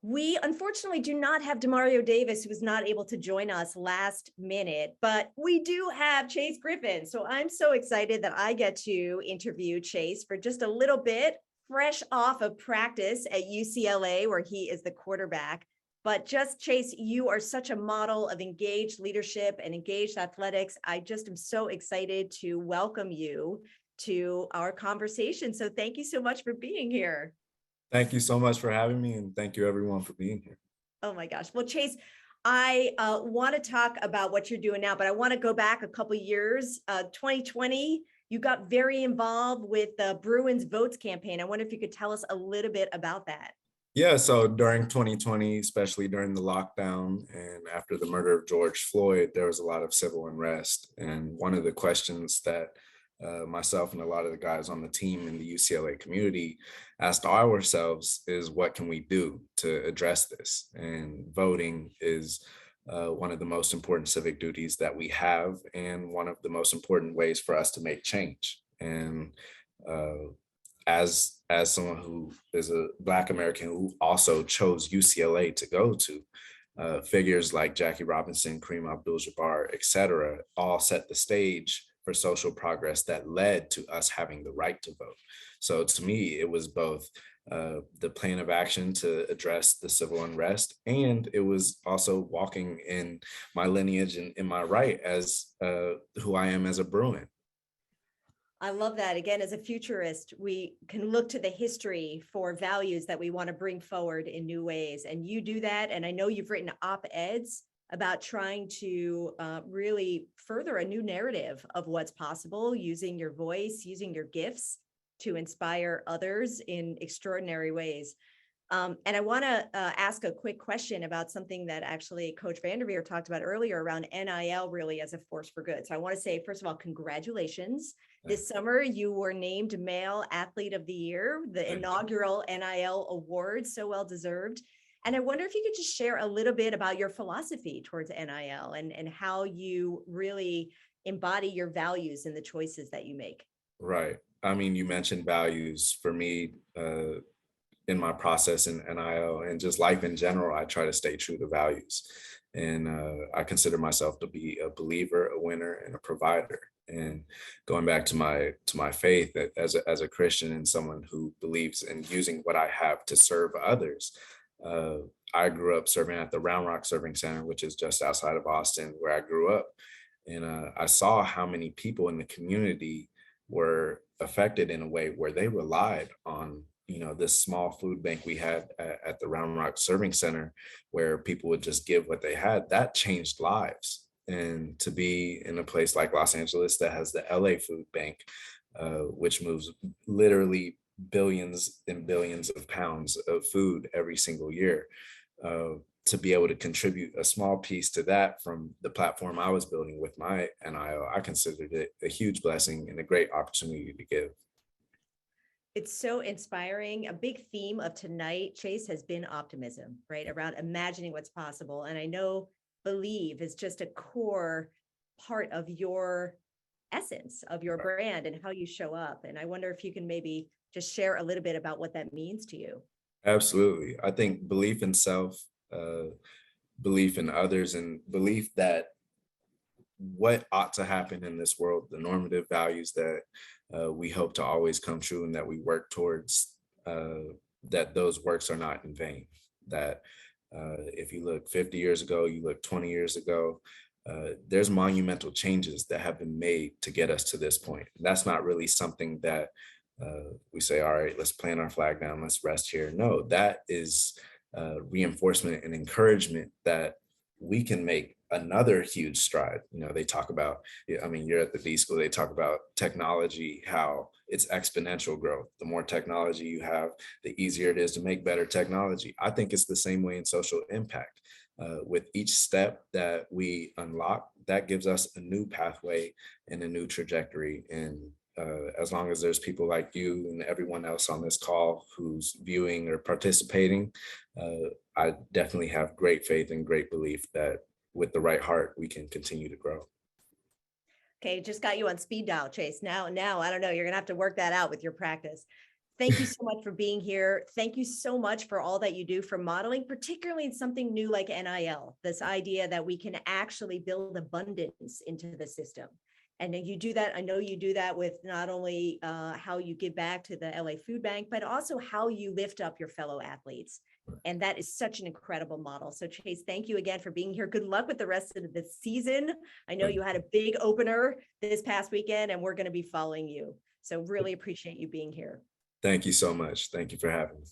We unfortunately do not have Demario Davis, who was not able to join us last minute, but we do have Chase Griffin. So I'm so excited that I get to interview Chase for just a little bit, fresh off of practice at UCLA, where he is the quarterback. But just Chase, you are such a model of engaged leadership and engaged athletics. I just am so excited to welcome you to our conversation. So thank you so much for being here. Thank you so much for having me, and thank you everyone for being here. Oh my gosh. Well, Chase, I want to talk about what you're doing now, but I want to go back a couple of years. 2020, you got very involved with the Bruins Votes campaign. I wonder if you could tell us a little bit about that. Yeah, so during 2020, especially during the lockdown and after the murder of George Floyd, there was a lot of civil unrest. And one of the questions that myself and a lot of the guys on the team in the UCLA community asked ourselves is, what can we do to address this? And voting is one of the most important civic duties that we have, and one of the most important ways for us to make change. And as someone who is a Black American who also chose UCLA to go to, figures like Jackie Robinson, Kareem Abdul-Jabbar, et cetera, all set the stage for social progress that led to us having the right to vote. So to me, it was both the plan of action to address the civil unrest, and it was also walking in my lineage and in my right as who I am as a Bruin. I love that. Again, as a futurist, we can look to the history for values that we want to bring forward in new ways. And you do that. And I know you've written op-eds about trying to really further a new narrative of what's possible, using your voice, using your gifts to inspire others in extraordinary ways. And I want to ask a quick question about something that actually Coach Vanderveer talked about earlier around NIL really as a force for good. So I want to say, first of all, congratulations. This summer, you were named Male Athlete of the Year, the inaugural NIL award, so well deserved. And I wonder if you could just share a little bit about your philosophy towards NIL and how you really embody your values in the choices that you make. Right. I mean, you mentioned values. For me, in my process in NIL and just life in general, I try to stay true to values. And I consider myself to be a believer, a winner, and a provider. And going back to my faith as a Christian and someone who believes in using what I have to serve others, I grew up serving at the Round Rock Serving Center, which is just outside of Austin, where I grew up. And I saw how many people in the community were affected in a way where they relied on this small food bank we had at the Round Rock Serving Center, where people would just give what they had. That changed lives. And to be in a place like Los Angeles that has the LA Food Bank, which moves literally billions and billions of pounds of food every single year, to be able to contribute a small piece to that from the platform I was building with my NIL, I considered it a huge blessing and a great opportunity to give. It's so inspiring. A big theme of tonight, Chase, has been optimism, right? Around imagining what's possible. And I know believe is just a core part of your essence, of your brand and how you show up. And I wonder if you can maybe just share a little bit about what that means to you. Absolutely. I think belief in self, belief in others, and belief that what ought to happen in this world, the normative values that we hope to always come true and that we work towards, that those works are not in vain. That if you look 50 years ago, you look 20 years ago, there's monumental changes that have been made to get us to this point. That's not really something that we say, all right, let's plant our flag down, let's rest here. No, that is reinforcement and encouragement that we can make another huge stride. They talk about, I mean, you're at the D.School, they talk about technology, how it's exponential growth. The more technology you have, the easier it is to make better technology. I think it's the same way in social impact. With each step that we unlock, that gives us a new pathway and a new trajectory. And as long as there's people like you and everyone else on this call who's viewing or participating, I definitely have great faith and great belief that with the right heart, we can continue to grow. Okay, just got you on speed dial, Chase. Now, I don't know, you're gonna have to work that out with your practice. Thank you so much for being here. Thank you so much for all that you do for modeling, particularly in something new like NIL, this idea that we can actually build abundance into the system. And then you do that. I know you do that with not only how you give back to the LA Food Bank, but also how you lift up your fellow athletes. And that is such an incredible model. So Chase, thank you again for being here. Good luck with the rest of the season. I know you had a big opener this past weekend, and we're going to be following you. So really appreciate you being here. Thank you so much. Thank you for having me.